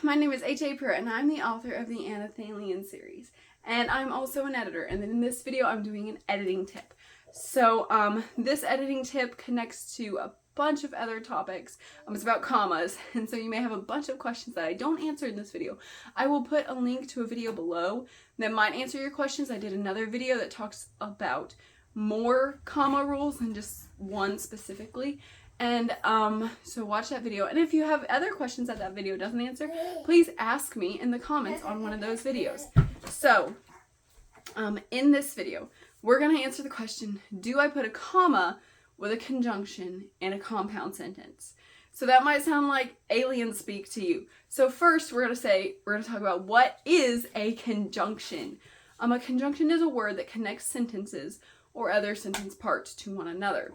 my name is H.A. Pruitt and I'm the author of the Anathalian series. And I'm also an editor, and in this video I'm doing an editing tip. So this editing tip connects to a bunch of other topics. It's about commas, and so you may have a bunch of questions that I don't answer in this video. I will put a link to a video below that might answer your questions. I did another video that talks about more comma rules than just one specifically. And so watch that video, and if you have other questions that video doesn't answer, please ask me in the comments on one of those videos. So in this video we're going to answer the question, do I put a comma with a conjunction in a compound sentence? So that might sound like alien speak to you. So first we're going to talk about what is a conjunction. A conjunction is a word that connects sentences or other sentence parts to one another.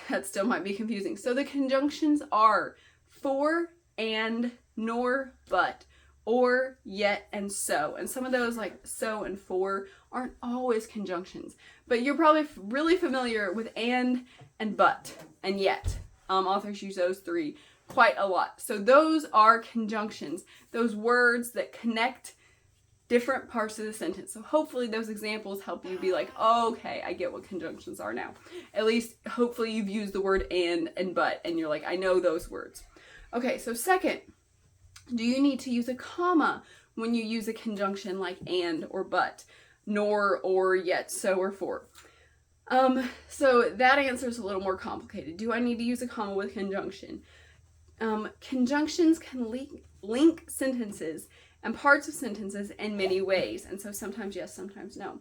That still might be confusing. So the conjunctions are for, and, nor, but, or, yet, and so. And some of those, like so and for, aren't always conjunctions. But you're probably really familiar with and but, and yet. Authors use those three quite a lot. So those are conjunctions. Those words that connect different parts of the sentence. So hopefully those examples help you be like, oh, okay, I get what conjunctions are now. At least hopefully you've used the word and but, and you're like, I know those words. Okay, so second, do you need to use a comma when you use a conjunction like and or but, nor, or, yet, so, or for? So that answer is a little more complicated. Do I need to use a comma with conjunction? Conjunctions can link sentences and parts of sentences in many ways. And so sometimes yes, sometimes no.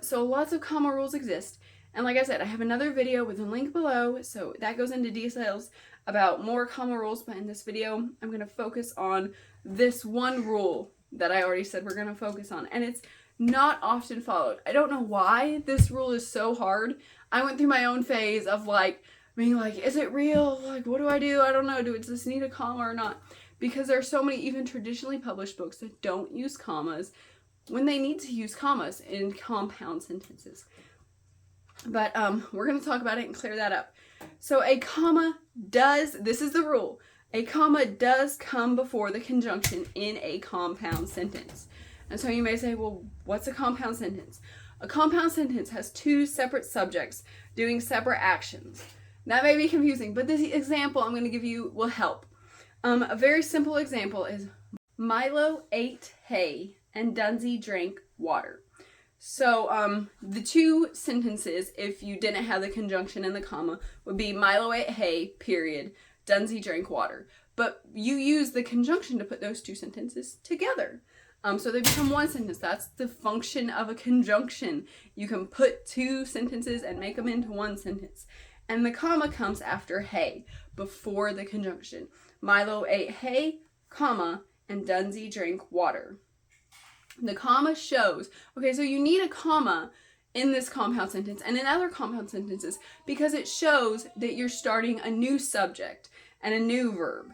So lots of comma rules exist. And like I said, I have another video with a link below. So that goes into details about more comma rules. But in this video, I'm going to focus on this one rule that I already said we're going to focus on. And it's not often followed. I don't know why this rule is so hard. I went through my own phase of like, being like, is it real? Like, what do? I don't know. Do it just need a comma or not? Because there are so many even traditionally published books that don't use commas when they need to use commas in compound sentences. But we're going to talk about it and clear that up. So a comma this is the rule, a comma does come before the conjunction in a compound sentence. And so you may say, well, what's a compound sentence? A compound sentence has two separate subjects doing separate actions. That may be confusing, but this example I'm going to give you will help. A very simple example is Milo ate hay and Dunsey drank water. So the two sentences, if you didn't have the conjunction and the comma, would be Milo ate hay, period, Dunsey drank water. But you use the conjunction to put those two sentences together. So they become one sentence. That's the function of a conjunction. You can put two sentences and make them into one sentence. And the comma comes after hay, before the conjunction. Milo ate hay, comma, and Dunsey drank water. The comma shows, okay, so you need a comma in this compound sentence and in other compound sentences because it shows that you're starting a new subject and a new verb.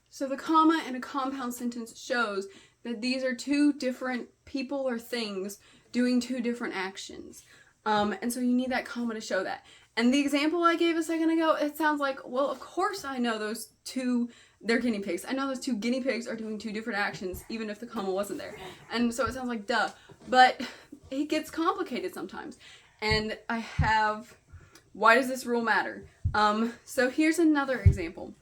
So the comma in a compound sentence shows that these are two different people or things doing two different actions. And so you need that comma to show that. And the example I gave a second ago, it sounds like, well, of course I know those two, they're guinea pigs. I know those two guinea pigs are doing two different actions, even if the comma wasn't there. And so it sounds like, duh. But it gets complicated sometimes. And why does this rule matter? So here's another example.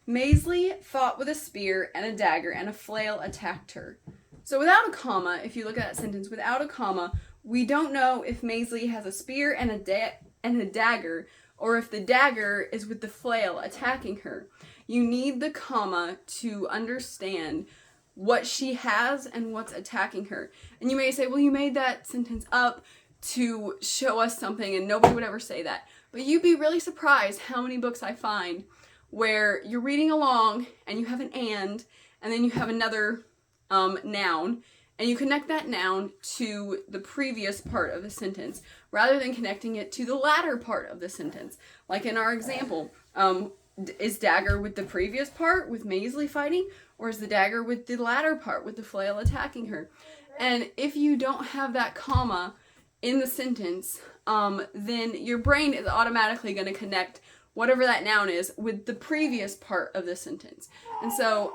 Maisley fought with a spear and a dagger, and a flail attacked her. So without a comma, if you look at that sentence, without a comma, we don't know if Maisley has a spear and a dagger, or if the dagger is with the flail attacking her. You need the comma to understand what she has and what's attacking her. And you may say, well, you made that sentence up to show us something, and nobody would ever say that. But you'd be really surprised how many books I find where you're reading along and you have an and then you have another noun, and you connect that noun to the previous part of the sentence rather than connecting it to the latter part of the sentence. Like in our example, is dagger with the previous part with Maisley fighting, or is the dagger with the latter part with the flail attacking her? And if you don't have that comma in the sentence, then your brain is automatically going to connect whatever that noun is with the previous part of the sentence. And so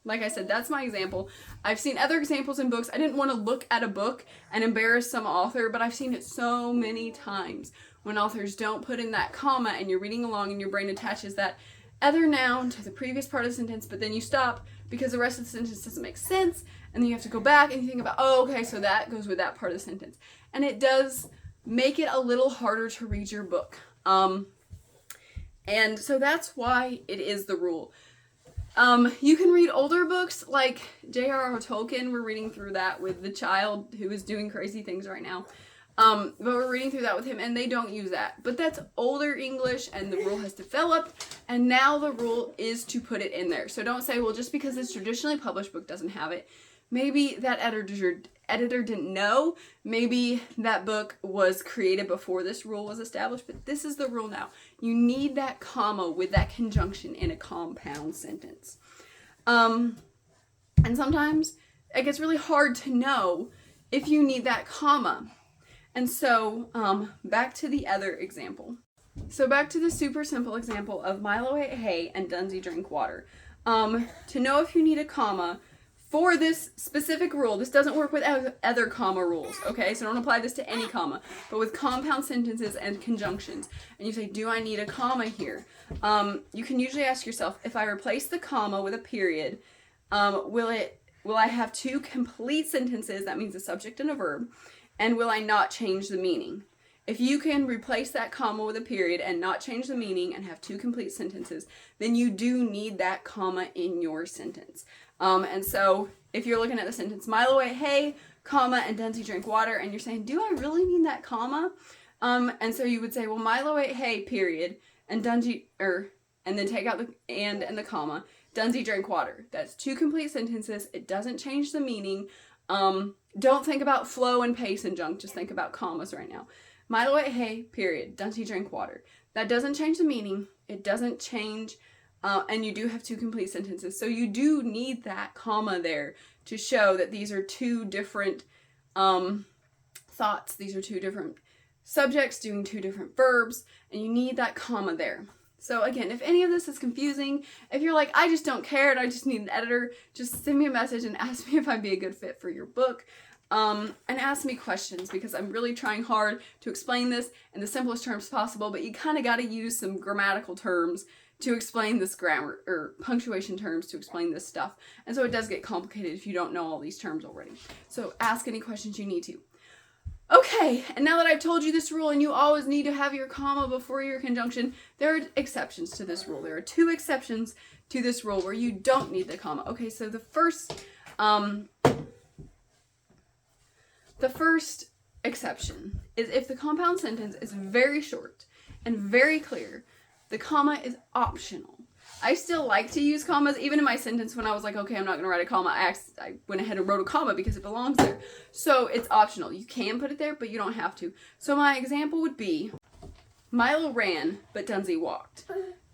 like I said, that's my example. I've seen other examples in books. I didn't want to look at a book and embarrass some author, but I've seen it so many times when authors don't put in that comma and you're reading along and your brain attaches that other noun to the previous part of the sentence, but then you stop because the rest of the sentence doesn't make sense, and then you have to go back and you think about, oh, okay, so that goes with that part of the sentence. And it does make it a little harder to read your book. And so that's why it is the rule. You can read older books like J.R.R. Tolkien. We're reading through that with the child who is doing crazy things right now. But we're reading through that with him, and they don't use that. But that's older English, and the rule has developed, and now the rule is to put it in there. So don't say, well, just because this traditionally published book doesn't have it, maybe that editor didn't know. Maybe that book was created before this rule was established, but this is the rule now. You need that comma with that conjunction in a compound sentence. And sometimes it gets really hard to know if you need that comma. And so, back to the other example. So back to the super simple example of Milo ate hay and Dunsey drank water. To know if you need a comma for this specific rule, this doesn't work with other comma rules, okay? So don't apply this to any comma, but with compound sentences and conjunctions. And you say, do I need a comma here? You can usually ask yourself, if I replace the comma with a period, will I have two complete sentences, that means a subject and a verb, and will I not change the meaning? If you can replace that comma with a period and not change the meaning and have two complete sentences, then you do need that comma in your sentence. And so if you're looking at the sentence, Milo ate hay, comma, and Dunsey drank water, and you're saying, do I really need that comma? And so you would say, well, Milo ate hay, period, and Dunsey, and then take out the and the comma, Dunsey drank water. That's two complete sentences. It doesn't change the meaning. Don't think about flow and pace and junk. Just think about commas right now. Milo ate hay, period. Dunsey drank water. That doesn't change the meaning. It doesn't change, and you do have two complete sentences. So you do need that comma there to show that these are two different thoughts. These are two different subjects doing two different verbs, and you need that comma there. So again, if any of this is confusing, if you're like, I just don't care and I just need an editor, just send me a message and ask me if I'd be a good fit for your book. And ask me questions, because I'm really trying hard to explain this in the simplest terms possible, but you kind of got to use some grammatical terms to explain this grammar, or punctuation terms to explain this stuff. And so it does get complicated if you don't know all these terms already. So ask any questions you need to. Okay, and now that I've told you this rule and you always need to have your comma before your conjunction, there are exceptions to this rule. There are two exceptions to this rule where you don't need the comma. Okay, so the first exception is if the compound sentence is very short and very clear, the comma is optional. I still like to use commas, even in my sentence when I was like, okay, I'm not going to write a comma. I went ahead and wrote a comma because it belongs there. So it's optional. You can put it there, but you don't have to. So my example would be, Milo ran, but Dunsey walked.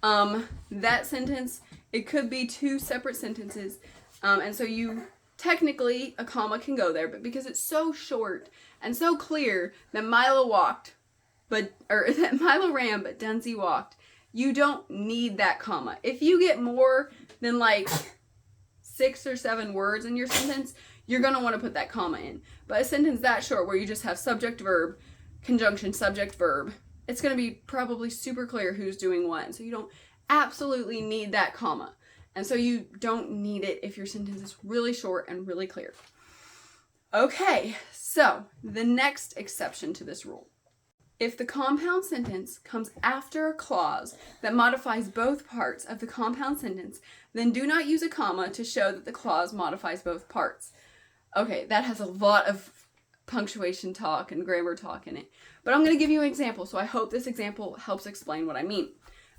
That sentence, it could be two separate sentences. And so technically, a comma can go there, but because it's so short and so clear that Milo ran, but Dunsey walked, you don't need that comma. If you get more than like 6 or 7 words in your sentence, you're going to want to put that comma in. But a sentence that short where you just have subject, verb, conjunction, subject, verb, it's going to be probably super clear who's doing what. So you don't absolutely need that comma. And so you don't need it if your sentence is really short and really clear. Okay, so the next exception to this rule. If the compound sentence comes after a clause that modifies both parts of the compound sentence, then do not use a comma to show that the clause modifies both parts. Okay, that has a lot of punctuation talk and grammar talk in it. But I'm going to give you an example, so I hope this example helps explain what I mean.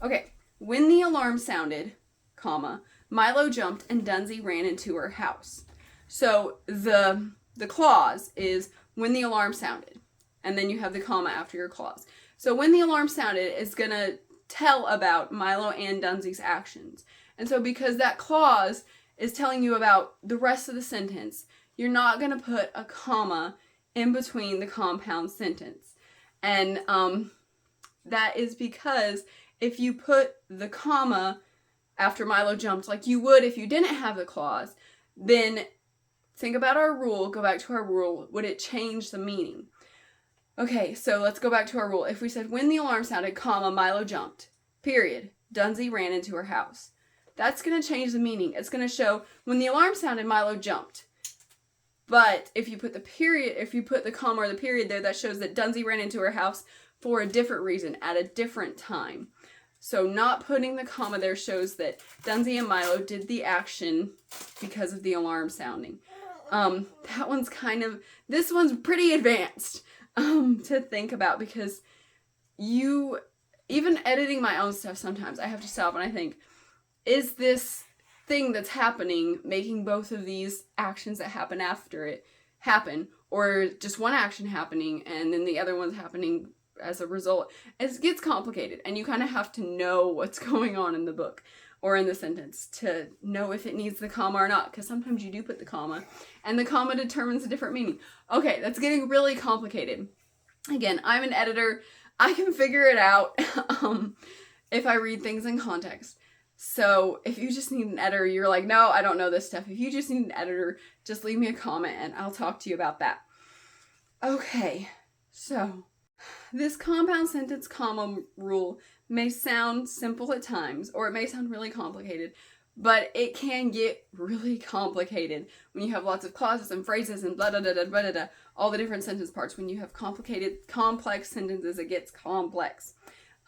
Okay, when the alarm sounded, comma, Milo jumped and Dunsey ran into her house. So the clause is when the alarm sounded. And then you have the comma after your clause. So when the alarm sounded is going to tell about Milo and Dunsey's actions. And so because that clause is telling you about the rest of the sentence, you're not going to put a comma in between the compound sentence. And that is because if you put the comma after Milo jumped like you would if you didn't have the clause, then think about our rule, go back to our rule. Would it change the meaning? Okay, so let's go back to our rule. If we said, when the alarm sounded, comma, Milo jumped, period, Dunsey ran into her house. That's going to change the meaning. It's going to show, when the alarm sounded, Milo jumped. But if you put the period, if you put the comma or the period there, that shows that Dunsey ran into her house for a different reason, at a different time. So not putting the comma there shows that Dunsey and Milo did the action because of the alarm sounding. That one's this one's pretty advanced to think about, because even editing my own stuff sometimes, I have to stop and I think, is this thing that's happening making both of these actions that happen after it happen, or just one action happening and then the other one's happening as a result? It gets complicated, and you kind of have to know what's going on in the book or in the sentence to know if it needs the comma or not, because sometimes you do put the comma and the comma determines a different meaning. Okay, that's getting really complicated. Again, I'm an editor. I can figure it out if I read things in context. So if you just need an editor, you're like, no, I don't know this stuff. If you just need an editor, just leave me a comment and I'll talk to you about that. Okay, so this compound sentence comma rule may sound simple at times, or it may sound really complicated, but it can get really complicated when you have lots of clauses and phrases and blah, blah, blah, blah, blah, blah, all the different sentence parts. When you have complex sentences, it gets complex.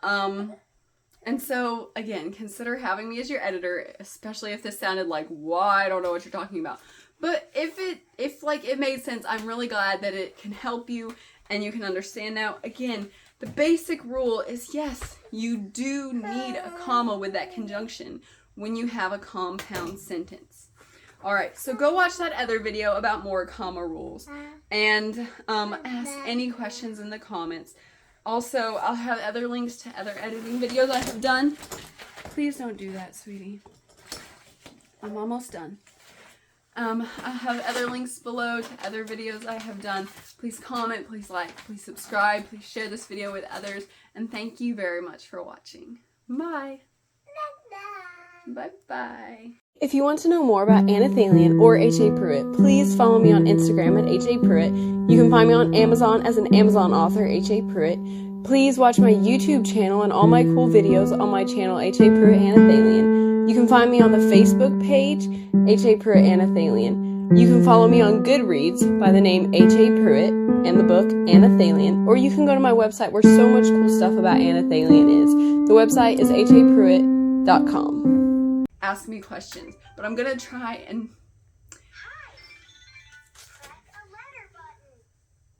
And so, again, consider having me as your editor, especially if this sounded like, why, I don't know what you're talking about. But if it made sense, I'm really glad that it can help you and you can understand now. Again, the basic rule is, yes, you do need a comma with that conjunction when you have a compound sentence. Alright, so go watch that other video about more comma rules and ask any questions in the comments. Also, I'll have other links to other editing videos I have done. Please don't do that, sweetie. I'm almost done. I'll have other links below to other videos I have done. Please comment, please like, please subscribe, please share this video with others, and thank you very much for watching. Bye. Bye-bye. If you want to know more about Anna Thalian or H.A. Pruitt, please follow me on Instagram at H.A. Pruitt. You can find me on Amazon as an Amazon author, H.A. Pruitt. Please watch my YouTube channel and all my cool videos on my channel, H.A. Pruitt Anna Thalian. You can find me on the Facebook page, H.A. Pruitt Anna Thalian. You can follow me on Goodreads by the name H.A. Pruitt and the book Anna Thalian, or you can go to my website where so much cool stuff about Anna Thalian is. The website is hapruitt.com. Ask me questions, but I'm gonna try and